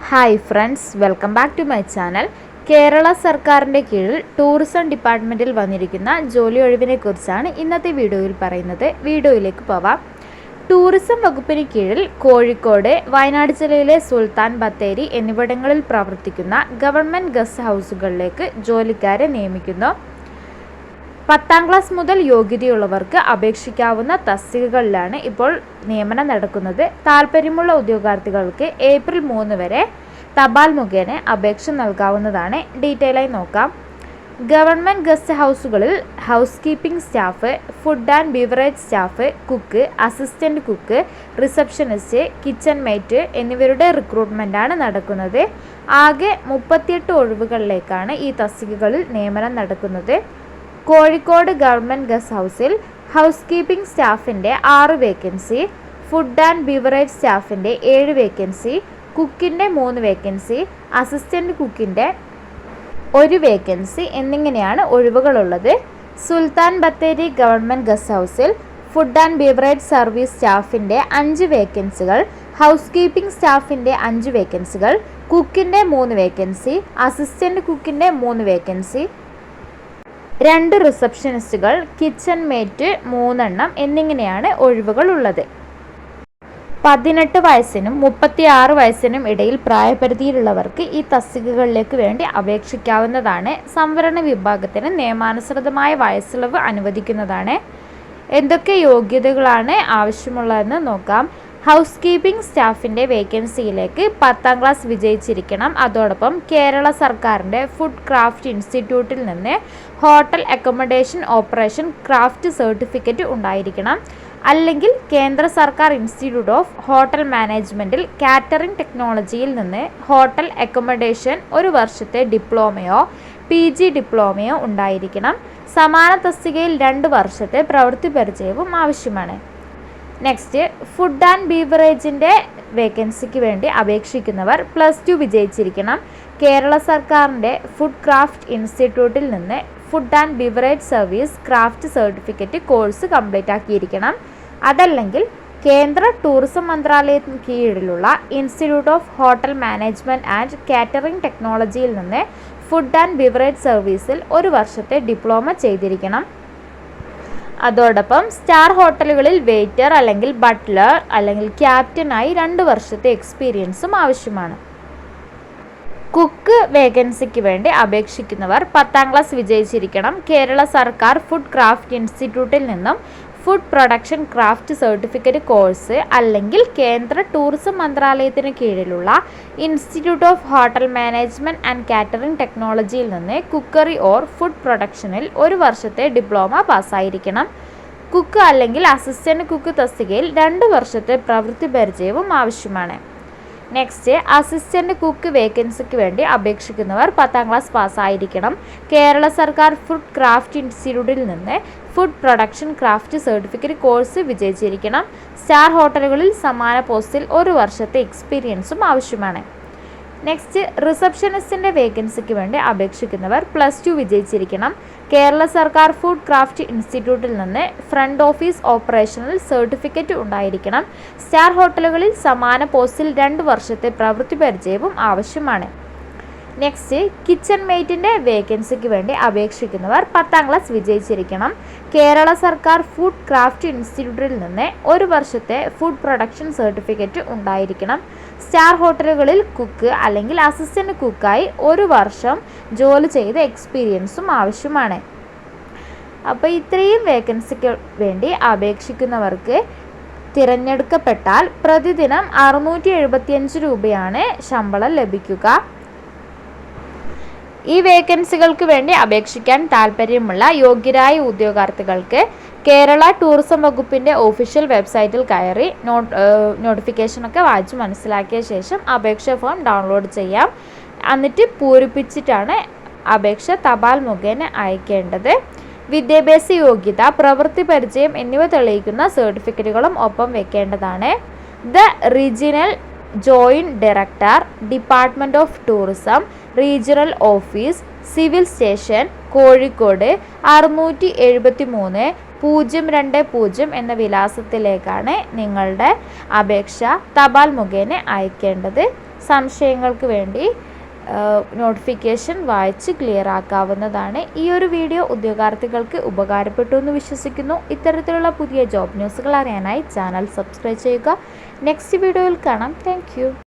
Hi friends, welcome back to my channel. Kerala സർക്കാരിൻ്റെ കീഴിൽ tourism ഡിപ്പാർട്ട്മെൻറ്റിൽ വന്നിരിക്കുന്ന ജോലി ഒഴിവിനെ കുറിച്ചാണ് ഇന്നത്തെ വീഡിയോയിൽ പറയുന്നത്. വീഡിയോയിലേക്ക് പോവാം. ടൂറിസം വകുപ്പിന് കീഴിൽ കോഴിക്കോട്, വയനാട് ജില്ലയിലെ സുൽത്താൻ ബത്തേരി എന്നിവിടങ്ങളിൽ പ്രവർത്തിക്കുന്ന ഗവൺമെൻറ് ഗസ്റ്റ് ഹൗസുകളിലേക്ക് ജോലിക്കാരെ നിയമിക്കുന്നു. 10ാം ക്ലാസ് മുതൽ യോഗ്യതയുള്ളവർക്ക് അപേക്ഷിക്കാവുന്ന തസ്തികകളിലാണ് ഇപ്പോൾ നിയമനം നടക്കുന്നത്. താൽപ്പര്യമുള്ള ഉദ്യോഗാർത്ഥികൾക്ക് ഏപ്രിൽ 3 വരെ തപാൽ മുഖേന അപേക്ഷ നൽകാവുന്നതാണ്. ഡീറ്റെയിലായി നോക്കാം. ഗവൺമെൻറ് ഗസ്റ്റ് ഹൗസുകളിൽ housekeeping staff, food and beverage staff, cook, assistant cook, receptionist, kitchen mate എന്നിവരുടെ റിക്രൂട്ട്മെൻറ്റാണ് നടക്കുന്നത്. ആകെ 38 ഒഴിവുകളിലേക്കാണ് ഈ തസ്തികകളിൽ നിയമനം നടക്കുന്നത്. കോഴിക്കോട് ഗവൺമെൻറ് ഗസ്റ്റ് ഹൗസിൽ ഹൗസ് കീപ്പിംഗ് സ്റ്റാഫിൻ്റെ 6 വേക്കൻസി, ഫുഡ് ആൻഡ് ബിവറേജ് സ്റ്റാഫിൻ്റെ 7 വേക്കൻസി, കുക്കിൻ്റെ 3 വേക്കൻസി, അസിസ്റ്റൻറ്റ് കുക്കിൻ്റെ 1 വേക്കൻസി എന്നിങ്ങനെയാണ് ഒഴിവുകളുള്ളത്. സുൽത്താൻ ബത്തേരി ഗവൺമെൻറ് ഗസ്റ്റ് ഹൗസിൽ ഫുഡ് ആൻഡ് ബിവറേജ് സർവീസ് സ്റ്റാഫിൻ്റെ 5 വേക്കൻസികൾ, ഹൗസ് കീപ്പിംഗ് സ്റ്റാഫിൻ്റെ 5 വേക്കൻസികൾ, കുക്കിൻ്റെ 3 വേക്കൻസി, അസിസ്റ്റൻറ്റ് കുക്കിൻ്റെ 3 വേക്കൻസി, 2 റിസപ്ഷനിസ്റ്റുകൾ, കിച്ചൺ മേറ്റ് 3 എണ്ണം എന്നിങ്ങനെയാണ് ഒഴിവുകൾ ഉള്ളത്. 18 വയസ്സിനും 36 വയസ്സിനും ഇടയിൽ പ്രായപരിധിയിലുള്ളവർക്ക് ഈ തസ്തികകളിലേക്ക് വേണ്ടി അപേക്ഷിക്കാവുന്നതാണ്. സംവരണ വിഭാഗത്തിന് നിയമാനുസൃതമായ വയസ്സിളവ് അനുവദിക്കുന്നതാണ്. എന്തൊക്കെ യോഗ്യതകളാണ് ആവശ്യമുള്ളതെന്ന് നോക്കാം. ഹൗസ് കീപ്പിംഗ് സ്റ്റാഫിൻ്റെ വേക്കൻസിയിലേക്ക് 10ാം ക്ലാസ് വിജയിച്ചിരിക്കണം. അതോടൊപ്പം കേരള സർക്കാരിൻ്റെ ഫുഡ് ക്രാഫ്റ്റ് ഇൻസ്റ്റിറ്റ്യൂട്ടിൽ നിന്ന് hotel accommodation operation craft certificate ഉണ്ടായിരിക്കണം. അല്ലെങ്കിൽ കേന്ദ്ര സർക്കാർ ഇൻസ്റ്റിറ്റ്യൂട്ട് ഓഫ് ഹോട്ടൽ മാനേജ്മെൻറ്റിൽ കാറ്ററിംഗ് ടെക്നോളജിയിൽ നിന്ന് ഹോട്ടൽ അക്കോമഡേഷൻ 1 വർഷത്തെ ഡിപ്ലോമയോ PG ഡിപ്ലോമയോ ഉണ്ടായിരിക്കണം. സമാന തസ്തികയിൽ 2 വർഷത്തെ പ്രവൃത്തി പരിചയവും ആവശ്യമാണ്. നെക്സ്റ്റ്, ഫുഡ് ആൻഡ് ബീവറേജിൻ്റെ വേക്കൻസിക്ക് വേണ്ടി അപേക്ഷിക്കുന്നവർ +2 വിജയിച്ചിരിക്കണം. കേരള സർക്കാരിൻ്റെ ഫുഡ് ക്രാഫ്റ്റ് ഇൻസ്റ്റിറ്റ്യൂട്ടിൽ നിന്ന് food and beverage service craft certificate course complete ആക്കിയിരിക്കണം. അതല്ലെങ്കിൽ കേന്ദ്ര ടൂറിസം മന്ത്രാലയത്തിന് കീഴിലുള്ള institute of hotel management and catering ടെക്നോളജിയിൽ നിന്ന് ഫുഡ് ആൻഡ് ബിവറേജ് സർവീസിൽ 1 വർഷത്തെ ഡിപ്ലോമ ചെയ്തിരിക്കണം. അതോടൊപ്പം സ്റ്റാർ ഹോട്ടലുകളിൽ വെയിറ്റർ അല്ലെങ്കിൽ ബട്ട്ലർ അല്ലെങ്കിൽ ക്യാപ്റ്റനായി 2 വർഷത്തെ എക്സ്പീരിയൻസും ആവശ്യമാണ്. കുക്ക് വേക്കൻസിക്ക് വേണ്ടി അപേക്ഷിക്കുന്നവർ 10ാം ക്ലാസ് വിജയിച്ചിരിക്കണം. കേരള സർക്കാർ ഫുഡ് ക്രാഫ്റ്റ് ഇൻസ്റ്റിറ്റ്യൂട്ടിൽ നിന്നും food production craft certificate course അല്ലെങ്കിൽ കേന്ദ്ര ടൂറിസം മന്ത്രാലയത്തിന് കീഴിലുള്ള institute of hotel management and catering ടെക്നോളജിയിൽ നിന്ന് കുക്കറി ഓർ ഫുഡ് പ്രൊഡക്ഷനിൽ 1 വർഷത്തെ ഡിപ്ലോമ പാസ്സായിരിക്കണം. കുക്ക് അല്ലെങ്കിൽ അസിസ്റ്റൻറ്റ് കുക്ക് തസ്തികയിൽ 2 വർഷത്തെ പ്രവൃത്തി പരിചയവും ആവശ്യമാണ്. നെക്സ്റ്റ്, അസിസ്റ്റൻറ്റ് കുക്ക് വേക്കൻസിക്ക് വേണ്ടി അപേക്ഷിക്കുന്നവർ 10ാം ക്ലാസ് പാസ്സായിരിക്കണം. കേരള സർക്കാർ ഫുഡ് ക്രാഫ്റ്റ് ഇൻസ്റ്റിറ്റ്യൂട്ടിൽ നിന്ന് food production craft certificate course വിജയിച്ചിരിക്കണം. സ്റ്റാർ ഹോട്ടലുകളിൽ സമാന പോസ്റ്റിൽ 1 വർഷത്തെ എക്സ്പീരിയൻസും ആവശ്യമാണ്. നെക്സ്റ്റ്, റിസപ്ഷനിസ്റ്റിൻ്റെ വേക്കൻസിക്ക് വേണ്ടി അപേക്ഷിക്കുന്നവർ +2 വിജയിച്ചിരിക്കണം. കേരള സർക്കാർ ഫുഡ് ക്രാഫ്റ്റ് ഇൻസ്റ്റിറ്റ്യൂട്ടിൽ നിന്ന് ഫ്രണ്ട് ഓഫീസ് ഓപ്പറേഷണൽ സർട്ടിഫിക്കറ്റ് ഉണ്ടായിരിക്കണം. സ്റ്റാർ ഹോട്ടലുകളിൽ സമാന പോസ്റ്റിൽ 2 വർഷത്തെ പ്രവൃത്തി പരിചയവും ആവശ്യമാണ്. നെക്സ്റ്റ്, കിച്ചൺ മെയ്റ്റിൻ്റെ വേക്കൻസിക്ക് വേണ്ടി അപേക്ഷിക്കുന്നവർ 10ാം ക്ലാസ് വിജയിച്ചിരിക്കണം. കേരള സർക്കാർ ഫുഡ് ക്രാഫ്റ്റ് ഇൻസ്റ്റിറ്റ്യൂട്ടിൽ നിന്ന് 1 വർഷത്തെ ഫുഡ് പ്രൊഡക്ഷൻ സർട്ടിഫിക്കറ്റ് ഉണ്ടായിരിക്കണം. സ്റ്റാർ ഹോട്ടലുകളിൽ കുക്ക് അല്ലെങ്കിൽ അസിസ്റ്റൻറ്റ് കുക്കായി 1 വർഷം ജോലി ചെയ്ത എക്സ്പീരിയൻസും ആവശ്യമാണ്. അപ്പോൾ ഇത്രയും വേക്കൻസിക്ക് വേണ്ടി അപേക്ഷിക്കുന്നവർക്ക് തിരഞ്ഞെടുക്കപ്പെട്ടാൽ പ്രതിദിനം 675 രൂപയാണ് ശമ്പളം ലഭിക്കുക. ഈ വേക്കൻസികൾക്ക് വേണ്ടി അപേക്ഷിക്കാൻ താൽപ്പര്യമുള്ള യോഗ്യരായ ഉദ്യോഗാർത്ഥികൾക്ക് കേരള ടൂറിസം വകുപ്പിൻ്റെ ഒഫീഷ്യൽ വെബ്സൈറ്റിൽ കയറി നോട്ടിഫിക്കേഷനൊക്കെ വായിച്ച് മനസ്സിലാക്കിയ ശേഷം അപേക്ഷ ഫോം ഡൗൺലോഡ് ചെയ്യാം. എന്നിട്ട് പൂരിപ്പിച്ചിട്ടാണ് അപേക്ഷ തപാൽ മുഖേന അയക്കേണ്ടത്. വിദ്യാഭ്യാസ യോഗ്യത, പ്രവൃത്തി പരിചയം എന്നിവ തെളിയിക്കുന്ന സർട്ടിഫിക്കറ്റുകളും ഒപ്പം വെക്കേണ്ടതാണ്. The regional joint director, department of tourism, regional office, civil station, Kozhikode 673 020 എന്ന വിലാസത്തിലേക്കാണ് നിങ്ങളുടെ അപേക്ഷ തപാൽ മുഖേന അയക്കേണ്ടത്. സംശയങ്ങൾക്ക് വേണ്ടി നോട്ടിഫിക്കേഷൻ വായിച്ച് ക്ലിയർ ആക്കാവുന്നതാണ്. ഈ ഒരു വീഡിയോ ഉദ്യോഗാർത്ഥികൾക്ക് ഉപകാരപ്പെട്ടു എന്ന് വിശ്വസിക്കുന്നു. ഇത്തരത്തിലുള്ള പുതിയ ജോബ് ന്യൂസുകൾ അറിയാനായി ചാനൽ സബ്സ്ക്രൈബ് ചെയ്യുക. നെക്സ്റ്റ് വീഡിയോയിൽ കാണാം. താങ്ക്